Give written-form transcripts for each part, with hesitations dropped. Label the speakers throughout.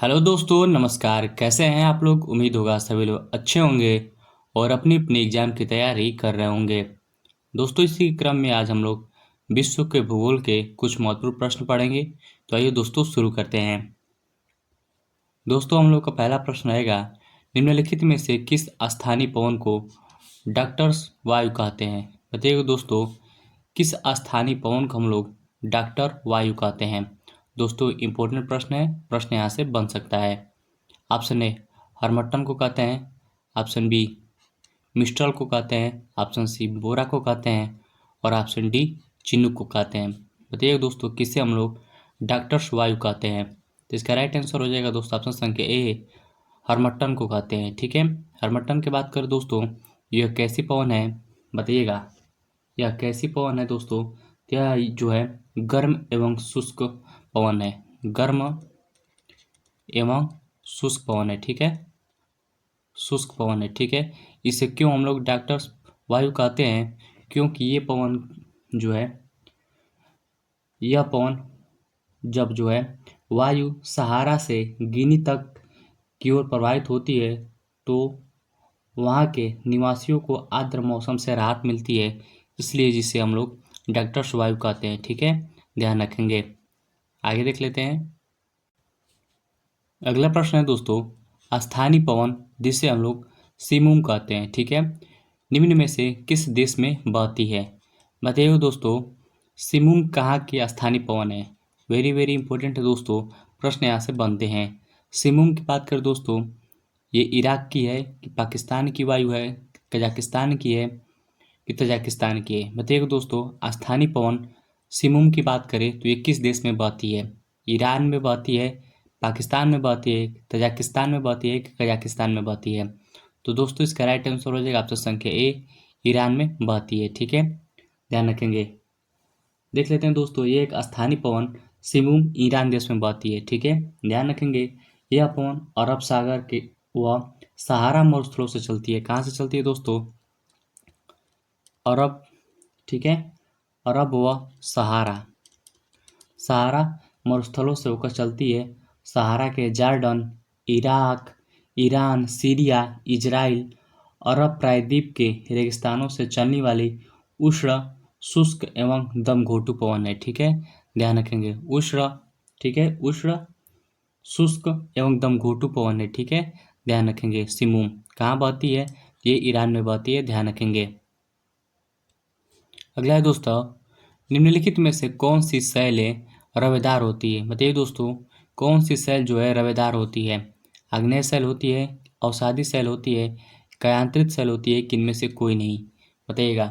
Speaker 1: Hello दोस्तों, नमस्कार। कैसे हैं आप लोग? उम्मीद होगा सभी लोग अच्छे होंगे और अपनी अपनी एग्जाम की तैयारी कर रहे होंगे। दोस्तों, इसी क्रम में आज हम लोग विश्व के भूगोल के कुछ महत्वपूर्ण प्रश्न पढ़ेंगे। तो आइए दोस्तों शुरू करते हैं। दोस्तों, हम लोग का पहला प्रश्न रहेगा, निम्नलिखित में से किस स्थानीय पवन को डॉक्टर्स वायु कहते हैं? बताइएगा दोस्तों, किस स्थानीय पवन को हम लोग डॉक्टर वायु कहते हैं? दोस्तों, इंपॉर्टेंट प्रश्न है, प्रश्न यहाँ से बन सकता है। ऑप्शन ए हरमट्टन को कहते हैं, ऑप्शन बी मिस्ट्रल को कहते हैं, ऑप्शन सी बोरा को कहते हैं और ऑप्शन डी चिनूक को कहते हैं। बताइए दोस्तों, किसे हम लोग डॉक्टर्स वायु कहते हैं? तो इसका राइट आंसर हो जाएगा दोस्तों ऑप्शन संख्या ए, हरमट्टन को कहते हैं। ठीक है, हरमट्टन की बात करें दोस्तों, यह कैसी पवन है? बताइएगा, यह कैसी पवन है दोस्तों? यह जो है गर्म एवं शुष्क पवन है, गर्म एवं शुष्क पवन है। ठीक है, शुष्क पवन है। ठीक है, इसे क्यों हम लोग डॉक्टर्स वायु कहते हैं? क्योंकि ये पवन जो है, यह पवन जब जो है वायु सहारा से गिनी तक की ओर प्रवाहित होती है तो वहाँ के निवासियों को आर्द्र मौसम से राहत मिलती है, इसलिए जिसे हम लोग डॉक्टर्स वायु कहते हैं। ठीक है, ध्यान रखेंगे। आगे देख लेते हैं। अगला प्रश्न है दोस्तों, स्थानीय पवन जिसे हम लोग सिमुम कहते हैं। ठीक है, निम्न में से किस देश में बहती है? बताइए दोस्तों, सिमुम कहाँ की स्थानीय पवन है? वेरी वेरी इंपॉर्टेंट है दोस्तों, प्रश्न यहाँ से बनते हैं। सिमुम की बात करें दोस्तों, ये इराक की है कि पाकिस्तान की वायु है, कजाकिस्तान की है कि तजाकिस्तान की है? बताइएगा दोस्तों, स्थानीय पवन सिमुम की बात करें तो ये किस देश में बहती है? ईरान में बहती है, पाकिस्तान में बहती है, तजाकिस्तान में बहती है कि कजाकिस्तान में बहती है? तो दोस्तों, इसका राइट आंसर हो जाएगा ऑप्शन संख्या ए, ईरान में बहती है। ठीक है, ध्यान रखेंगे। देख लेते हैं दोस्तों, ये एक स्थानीय पवन सिमुम ईरान देश में बहती है। ठीक है, ध्यान रखेंगे। यह पवन अरब सागर के व सहारा मरुस्थलों से चलती है। कहाँ से चलती है दोस्तों? अरब, ठीक है, अरब व सहारा, सहारा मरुस्थलों से होकर चलती है। सहारा के Jordan, Iraq, Iran, Syria, Israel, अरब प्रायद्वीप के रेगिस्तानों से चलने वाली उष्ण शुष्क एवं दमघोटू पवन है। ठीक है, ध्यान रखेंगे। उष्ण, ठीक है, उष्ण शुष्क एवं दमघोटू पवन है। ठीक है, ध्यान रखेंगे। सिमुम कहाँ बहती है? ये ईरान में बहती है, ध्यान रखेंगे। अगला है दोस्तों, निम्नलिखित में से कौन सी शैलें रवेदार होती है? बताइए दोस्तों, कौन सी शैल जो है रवेदार होती है? आग्नेय शैल होती है, अवसादी शैल होती है, कयांत्रित शैल होती है, किनमें से कोई नहीं? बताइएगा,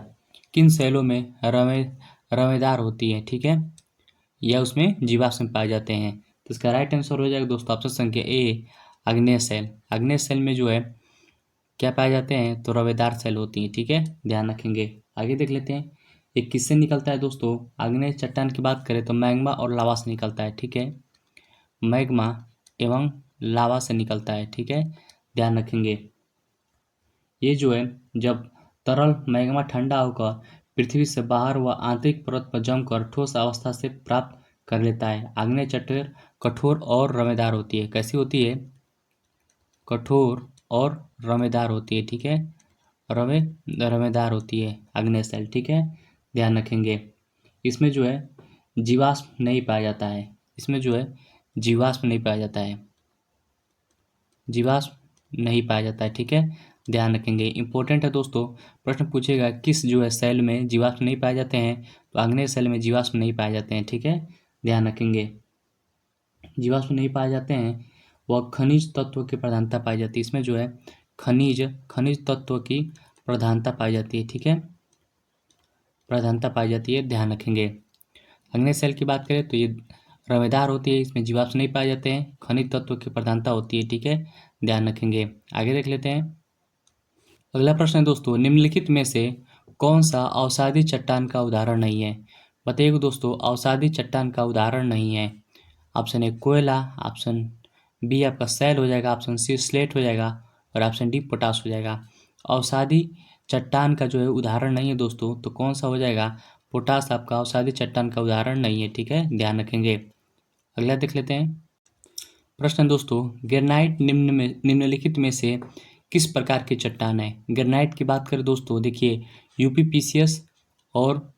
Speaker 1: किन शैलों में रवेदार होती है? ठीक है, या उसमें जीवाश्म पाए जाते हैं? तो इसका राइट आंसर हो जाएगा दोस्तों ऑप्शन संख्या ए, आग्नेय शैल। आग्नेय शैल में जो है क्या पाए जाते हैं? तो रवेदार शैल होती हैं। ठीक है, ध्यान रखेंगे। आगे देख लेते हैं, ये किससे निकलता है दोस्तों? आग्नेय चट्टान की बात करें तो मैग्मा और लावा से निकलता है। ठीक है, मैग्मा एवं लावा से निकलता है। ठीक है, ध्यान रखेंगे। ये जो है जब तरल मैग्मा ठंडा होकर पृथ्वी से बाहर व आंतरिक परत पर जमकर ठोस अवस्था से प्राप्त कर लेता है। आग्नेय चट्टान कठोर और रमेदार होती है। कैसी होती है? कठोर और रमेदार होती है। ठीक है, रवे रवेदार होती है आग्नेय शैल। ठीक है, ध्यान रखेंगे। इसमें जो है जीवाश्म नहीं पाया जाता है, इसमें जो है जीवाश्म नहीं पाया जाता है, जीवाश्म नहीं पाया जाता है। ठीक है, ध्यान रखेंगे। इंपॉर्टेंट है दोस्तों, प्रश्न पूछेगा किस जो है सेल में जीवाश्म नहीं पाए जाते हैं? तो आग्नेय सेल में जीवाश्म नहीं पाए जाते हैं। ठीक है, ध्यान रखेंगे। जीवाश्म नहीं पाए जाते हैं, वह खनिज तत्व की प्रधानता पाई जाती है। इसमें जो है खनिज खनिज तत्व की प्रधानता पाई जाती है। ठीक है, प्रधानता पाई जाती है, ध्यान रखेंगे। आग्नेय सेल की बात करें तो ये रवेदार होती है, इसमें जीवाश्म नहीं पाए जाते हैं, खनिज तत्व की प्रधानता होती है। ठीक है, ध्यान रखेंगे। आगे देख लेते हैं। अगला प्रश्न है दोस्तों, निम्नलिखित में से कौन सा अवसादी चट्टान का उदाहरण नहीं है? बताइए दोस्तों, अवसादी चट्टान का उदाहरण नहीं है। ऑप्शन ए कोयला, ऑप्शन बी आपका सैल हो जाएगा, ऑप्शन सी स्लेट हो जाएगा और ऑप्शन डी पोटाश हो जाएगा। अवसादी चट्टान का जो है उदाहरण नहीं है दोस्तों, तो कौन सा हो जाएगा? पोटाश आपका अवसादी चट्टान का उदाहरण नहीं है। ठीक है, ध्यान रखेंगे। अगला देख लेते हैं। प्रश्न है दोस्तों, ग्रेनाइट निम्नलिखित में से किस प्रकार की चट्टान है? ग्रेनाइट की बात करें दोस्तों, देखिए यूपीपीसीएस और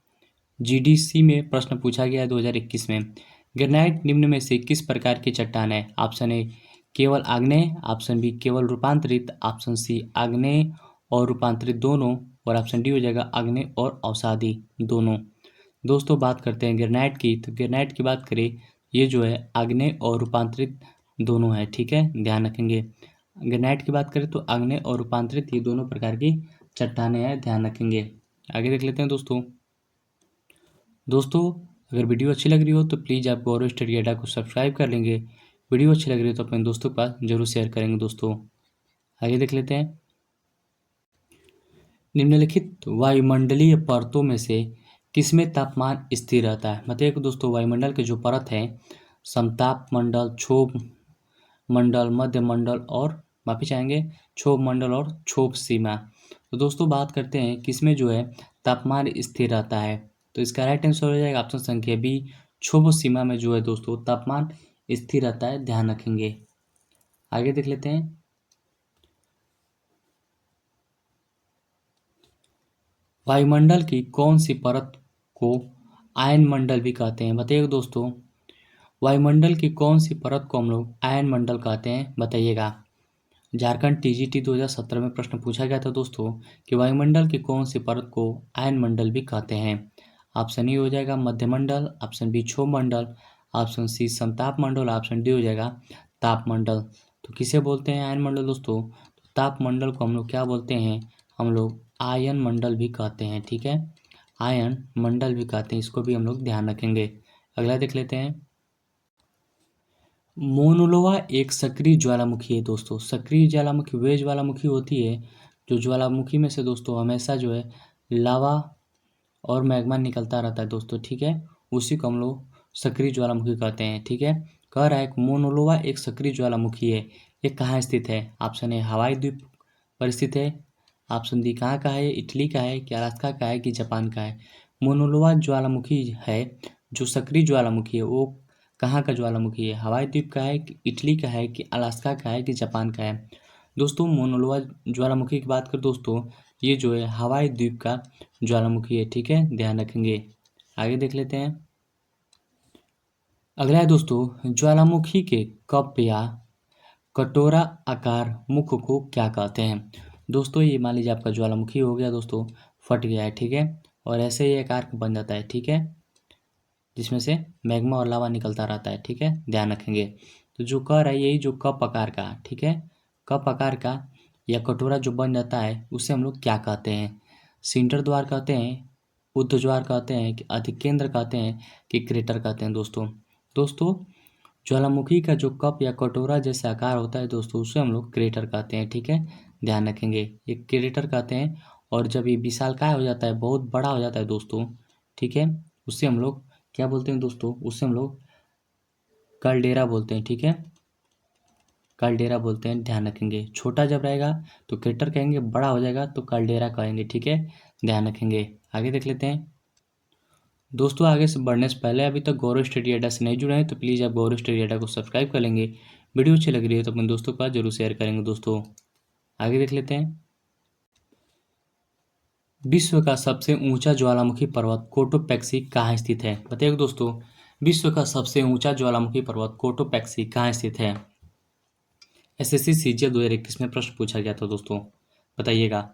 Speaker 1: जीडीसी में प्रश्न पूछा गया है 2021 में। ग्रेनाइट निम्न में से किस प्रकार की चट्टान है? ऑप्शन ए केवल आग्नेय, ऑप्शन बी केवल रूपांतरित, ऑप्शन सी आग्नेय और रूपांतरित दोनों, और ऑप्शन डी हो जाएगा आग्नेय और अवसादी दोनों। दोस्तों बात करते हैं ग्रेनाइट की, तो ग्रेनाइट की बात करें, ये जो है आग्नेय और रूपांतरित दोनों है, ठीक है, ध्यान रखेंगे। ग्रेनाइट की बात करें तो आग्नेय और रूपांतरित ये दोनों प्रकार की चट्टानें हैं, ध्यान रखेंगे। आगे देख लेते हैं दोस्तों अगर वीडियो अच्छी लग रही हो तो प्लीज़ आप गौरव स्टडी अड्डा को सब्सक्राइब कर लेंगे। वीडियो अच्छी लग रही हो तो अपने दोस्तों के पास जरूर शेयर करेंगे दोस्तों। आगे देख लेते हैं, निम्नलिखित वायुमंडलीय परतों में से किसमें तापमान स्थिर रहता है? मतलब दोस्तों वायुमंडल के जो परत है, समताप मंडल, क्षोभ मंडल, मध्य मंडल और माफी चाहेंगे क्षोभ मंडल और क्षोभ सीमा। तो दोस्तों बात करते हैं किसमें जो है तापमान स्थिर रहता है, तो इसका राइट आंसर हो जाएगा ऑप्शन संख्या बी, क्षोभ सीमा में जो है दोस्तों तापमान स्थिर रहता है, ध्यान रखेंगे। आगे देख लेते हैं, वायुमंडल की कौन सी परत को आयन मंडल भी कहते हैं? बताइएगा दोस्तों, वायुमंडल की कौन सी परत को हम लोग आयन मंडल कहते हैं, बताइएगा। झारखंड टीजीटी 2017 में प्रश्न पूछा गया था दोस्तों कि वायुमंडल की कौन सी परत को आयन मंडल भी कहते हैं। ऑप्शन ए हो जाएगा मध्यमंडल, ऑप्शन बी क्षोभ मंडल, ऑप्शन सी समताप मंडल, ऑप्शन डी हो जाएगा तापमंडल। तो किसे बोलते हैं आयन मंडल दोस्तों? तो तापमंडल को हम लोग क्या बोलते हैं? हम लोग आयन मंडल भी कहते हैं, ठीक है, आयन मंडल भी कहते हैं, इसको भी हम लोग ध्यान रखेंगे। अगला देख लेते हैं, मोनोलोवा एक सक्रिय ज्वालामुखी है दोस्तों। सक्रिय ज्वालामुखी वे ज्वालामुखी होती है जो ज्वालामुखी में से दोस्तों हमेशा जो है लावा और मैग्मा निकलता रहता है दोस्तों, ठीक है, उसी को हम लोग सक्रिय ज्वालामुखी कहते हैं, ठीक है। कह रहा है कि मोनोलोवा एक सक्रिय ज्वालामुखी है, ये कहाँ स्थित है? ऑप्शन ए हवाई द्वीप पर स्थित है, ऑप्शन डी कहाँ का है, इटली का है कि अलास्का का है कि जापान का है? मोनोलोवा ज्वालामुखी है जो सक्रिय ज्वालामुखी है, वो कहाँ का ज्वालामुखी है? हवाई द्वीप का है कि इटली का है कि अलास्का का है कि जापान का है? दोस्तों मोनोलोवा ज्वालामुखी की बात करें दोस्तों, ये जो है हवाई द्वीप का ज्वालामुखी है, ठीक है, ध्यान रखेंगे। आगे देख लेते हैं, अगला है दोस्तों, ज्वालामुखी के कप या कटोरा आकार मुख को क्या कहते हैं? दोस्तों ये मान लीजिए आपका ज्वालामुखी हो गया दोस्तों, फट गया है, ठीक है, और ऐसे ही आकार बन जाता है, ठीक है, जिसमें से मैग्मा और लावा निकलता रहता है, ठीक है, ध्यान रखेंगे। तो जो कह रहा है यही जो कप आकार का, ठीक है, कप आकार का या कटोरा जो बन जाता है उसे हम लोग क्या कहते हैं? सिंटर द्वार कहते हैं, ऊर्ध्वाधर कहते हैं कि अधिकेंद्र कहते हैं कि क्रेटर कहते हैं दोस्तों ज्वालामुखी का जो कप या कटोरा जैसा आकार होता है दोस्तों उसे हम लोग क्रेटर कहते हैं, ठीक है, ध्यान रखेंगे, ये क्रेटर कहते हैं। और जब ये विशालकाय हो जाता है, बहुत बड़ा हो जाता है दोस्तों, ठीक है, उससे हम लोग क्या बोलते हैं दोस्तों? उससे हम लोग कैल्डेरा बोलते हैं, ठीक है, कैल्डेरा बोलते हैं, ध्यान रखेंगे। छोटा जब रहेगा तो क्रेटर कहेंगे, बड़ा हो जाएगा तो कैल्डेरा कहेंगे, ठीक है, ध्यान रखेंगे। आगे देख लेते हैं दोस्तों, आगे से बढ़ने से पहले अभी तक गौरव स्टडी अड्डा से नहीं जुड़े हैं तो प्लीज़ आप गौरव स्टडी अड्डा को सब्सक्राइब कर लेंगे। वीडियो अच्छी लग रही है तो अपने दोस्तों के पास जरूर शेयर करेंगे दोस्तों। आगे देख लेते हैं, विश्व का सबसे ऊंचा ज्वालामुखी पर्वत कोटोपैक्सी कहाँ स्थित है? बताइए दोस्तों, विश्व का सबसे ऊंचा ज्वालामुखी पर्वत कोटोपैक्सी कहाँ स्थित है? एसएससी सीजीएल 2021 में प्रश्न पूछा गया था दोस्तों, बताइएगा।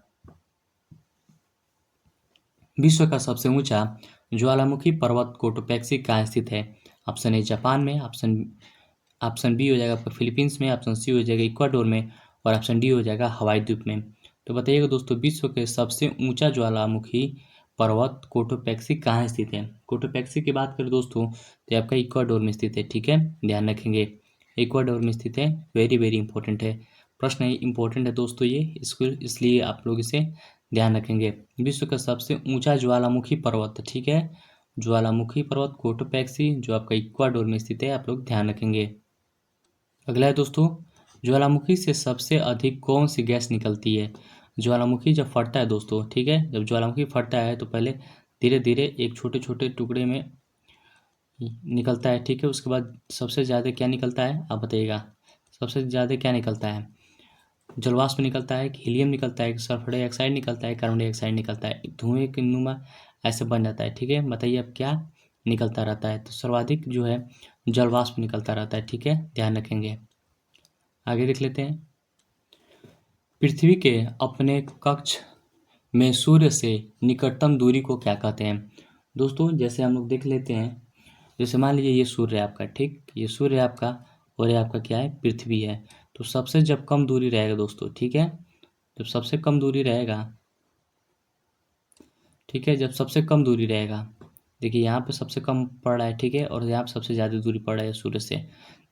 Speaker 1: विश्व का सबसे ऊंचा ज्वालामुखी पर्वत कोटोपैक्सी कहाँ स्थित है? ऑप्शन ए जापान में, ऑप्शन बी हो जाएगा आपका फिलीपींस में, ऑप्शन सी हो जाएगा इक्वाडोर में, और ऑप्शन डी हो जाएगा हवाई द्वीप में। तो बताइएगा दोस्तों, विश्व के सबसे ऊंचा ज्वालामुखी पर्वत कोटोपैक्सी कहाँ स्थित है? कोटोपैक्सी की बात करें दोस्तों तो आपका इक्वाडोर में स्थित है, ठीक है, ध्यान रखेंगे, इक्वाडोर में स्थित है, वेरी वेरी इंपॉर्टेंट है, प्रश्न इंपॉर्टेंट है दोस्तों ये, इसको इसलिए आप लोग इसे ध्यान रखेंगे। विश्व का सबसे ऊंचा ज्वालामुखी पर्वत, ठीक है, ज्वालामुखी पर्वत कोटोपैक्सी जो आपका इक्वाडोर में स्थित है, आप लोग ध्यान रखेंगे। अगला है दोस्तों, ज्वालामुखी से सबसे अधिक कौन सी गैस निकलती है? ज्वालामुखी जब फटता है दोस्तों, ठीक है, जब ज्वालामुखी फटता है तो पहले धीरे धीरे एक छोटे छोटे टुकड़े में निकलता है, ठीक है, उसके बाद सबसे ज़्यादा क्या निकलता है आप बताइएगा? सबसे ज़्यादा क्या निकलता है? जलवाष्प निकलता है कि हीलियम निकलता है कि सल्फर डाइऑक्साइड निकलता है, कार्बन डाइऑक्साइड निकलता है, धुएं के नुमा ऐसे बन जाता है। ठीक है, बताइए अब क्या निकलता रहता है? तो सर्वाधिक जो है जलवाष्प निकलता रहता है। ठीक है, ध्यान रखेंगे। आगे देख लेते हैं। पृथ्वी के अपने कक्ष में सूर्य से निकटतम दूरी को क्या कहते हैं? दोस्तों जैसे हम लोग देख लेते हैं, जैसे मान लीजिए ये सूर्य है आपका, ठीक, ये सूर्य है आपका और ये आपका क्या है? पृथ्वी है। तो सबसे जब कम दूरी रहेगा दोस्तों, ठीक है, जब सबसे कम दूरी रहेगा, ठीक है, जब सबसे कम दूरी रहेगा, देखिए यहाँ पे सबसे कम पड़ रहा है, ठीक है, और यहाँ पे सबसे ज़्यादा दूरी पड़ रहा है सूर्य से।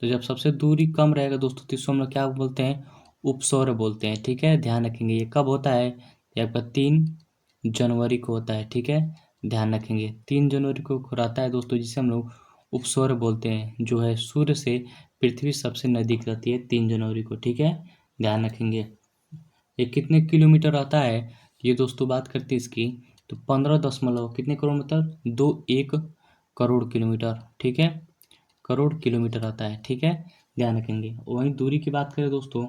Speaker 1: तो जब सबसे दूरी कम रहेगा दोस्तों तो इसको हम लोग क्या बोलते हैं? उपसौर्य बोलते हैं। ठीक है, ध्यान रखेंगे। ये कब होता है? ये आपका 3 जनवरी को होता है। ठीक है, ध्यान रखेंगे। 3 जनवरी को रहता है दोस्तों, जिसे हम लोग उपसौर्य बोलते हैं, जो है सूर्य से पृथ्वी सबसे नज़दीक रहती है 3 जनवरी को। ठीक है, ध्यान रखेंगे। ये कितने किलोमीटर रहता है? ये दोस्तों बात करते हैं इसकी, तो 15 दशमलव कितने किलोमीटर? 21 करोड़ किलोमीटर। ठीक है, करोड़ किलोमीटर आता है। ठीक है, ध्यान रखेंगे। वहीं दूरी की बात करें दोस्तों,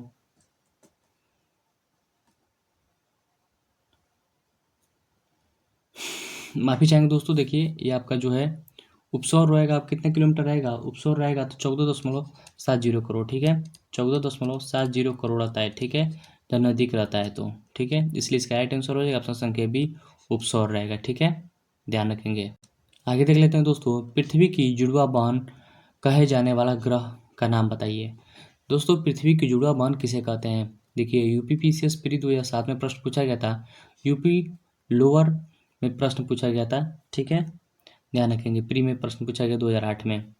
Speaker 1: माफी चाहेंगे दोस्तों, देखिए ये आपका जो है उपसौर रहेगा, आप कितने किलोमीटर रहेगा? उपसौर रहेगा तो 14.70 करोड़। ठीक है, 14.70 आता है। ठीक है, जब नजदीक रहता है तो। ठीक है, इसलिए इसका राइट आंसर हो जाएगा ऑप्शन संख्या बी, उपसौर रहेगा। ठीक है, ध्यान रखेंगे। आगे देख लेते हैं दोस्तों। पृथ्वी की जुड़वा बहन कहे जाने वाला ग्रह का नाम बताइए। दोस्तों पृथ्वी की जुड़वा बहन किसे कहते हैं? देखिए यूपीपीसीएस प्री 2007 में प्रश्न पूछा गया था, यूपी लोअर में प्रश्न पूछा गया था। ठीक है, ध्यान रखेंगे। प्री में प्रश्न पूछा गया 2008 में।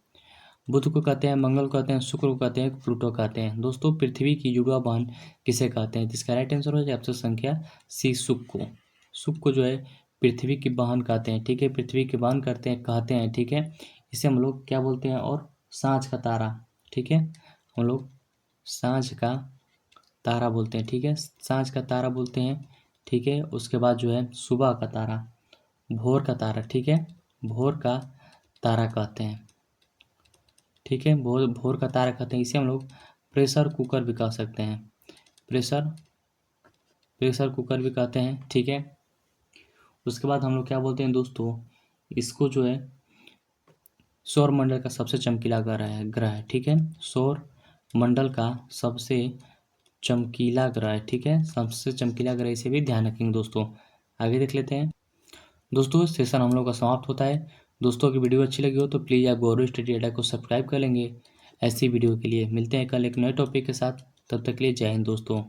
Speaker 1: बुध को कहते हैं, मंगल को कहते हैं, शुक्र को कहते हैं, प्लूटो कहते हैं। दोस्तों पृथ्वी की जुड़वा बहन किसे कहते हैं? जिसका राइट आंसर हो जाए ऑप्शन संख्या सी, शुक्र को। शुक्र को जो है पृथ्वी की बहन कहते हैं। ठीक है, पृथ्वी की बहन करते हैं, कहते हैं। ठीक है, इसे हम लोग क्या बोलते हैं? और सांझ का तारा। ठीक है, हम लोग सांझ का तारा बोलते हैं। ठीक है, सांझ का तारा बोलते हैं। ठीक है, उसके बाद जो है सुबह का तारा, भोर का तारा। ठीक है, भोर का तारा कहते हैं। ठीक है, भोर भोर का तारा कहते हैं। इसे हम लोग प्रेशर कुकर भी कह सकते हैं, प्रेशर प्रेशर कुकर भी कहते हैं। ठीक है, उसके बाद हम लोग क्या बोलते हैं दोस्तों? इसको जो है सौर मंडल का सबसे चमकीला ग्रह है। ठीक है, सौर मंडल का सबसे चमकीला ग्रह है। ठीक है, सबसे चमकीला ग्रह, इसे भी ध्यान रखेंगे दोस्तों। आगे देख लेते हैं दोस्तों। सेशन हम लोग का समाप्त होता है। दोस्तों की वीडियो अच्छी लगी हो तो प्लीज़ आप गौरव स्टडी अड्डा को सब्सक्राइब कर लेंगे। ऐसी वीडियो के लिए मिलते हैं कल एक नए टॉपिक के साथ। तब तक के लिए जय हिंद दोस्तों।